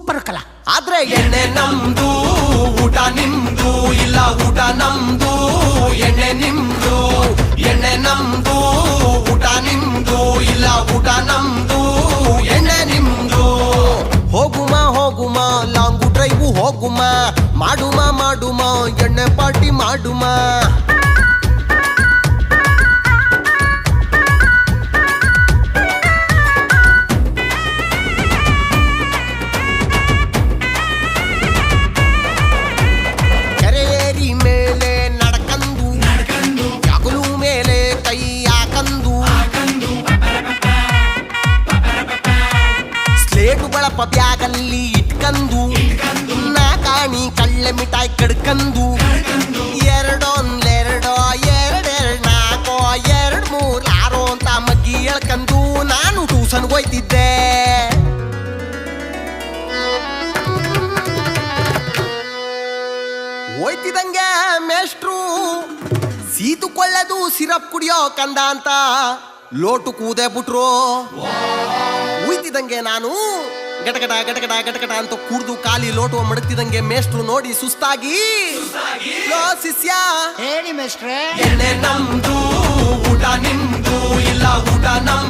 Super ಕಲ. ಆದ್ರೆ ಎಣ್ಣೆ ನಮ್ದು ಊಟ ನಿಮ್ದು, ಇಲ್ಲ ಊಟ ನಮ್ದು ಎಣ್ಣೆ ನಿಮ್ದು. ಎಣ್ಣೆ ನಮ್ದು ಊಟ ನಿಮ್ದು, ಇಲ್ಲ ಊಟ ನಮ್ದು ಎಣ್ಣೆ ನಿಮ್ದು. ಹೋಗುಮ ಹೋಗುಮ ಲಾಂಗು ಡ್ರೈವು ಹೋಗುಮ, ಮಾಡುಮ ಮಾಡುಮ ಎಣ್ಣೆ ಪಾರ್ಟಿ ಮಾಡುಮ. ಕೆರೆಯೇರಿ ಮೇಲೆ ನಡ್ಕಂದು ಯಾಗಲು ಮೇಲೆ ಕೈ ಹಾಕಂದು, ಸ್ಲೇಟುಗಳ ಬ್ಯಾಗಲ್ಲಿ ಇಟ್ಕಂದು, ನಾಕಾಣಿ ಕಳ್ಳೆ ಮಿಠಾಯಿ ಕಡ್ಕಂದು, ಎರಡೊಂದೆರಡೋ ಎರಡೆರಡು ನಾಲ್ಕೋ ಎರಡು ಮೂರು ಆರೋ ಅಂತ ಮಗ್ಗಿ ಹೇಳ್ಕಂದು ನಾನು ಟ್ಯೂಷನ್ಗೆ ಹೋಯ್ತಿದ್ದೆ. ಹೋಯ್ತಿದಂಗೆ ಮೇಷ್ಟ್ರು ಸೀತುಕೊಳ್ಳದು ಸಿರಪ್ ಕುಡಿಯೋ ಕಂದ ಅಂತ ಲೋಟು ಕೂದೆ ಬಿಟ್ರು. ಉಯ್ತಿದಂಗೆ ನಾನು ಗಟಗಟ ಗಟಗಟ ಗಟಗಟ ಅಂತ ಕುಡ್ದು ಖಾಲಿ ಲೋಟು ಮಡಗ್ತಿದಂಗೆ ಮೇಷ್ಟ್ರು ನೋಡಿ ಸುಸ್ತಾಗಿ, ಲೋ ಶಿಷ್ಯ ಹೇಳಿ ಮೇಷ್ಟ್ರೆ. ಎಣ್ಣೆ ನಮ್ದು ಊಟ ನಿಮ್ದು, ಇಲ್ಲ ಊಟ ನಮ್ದು.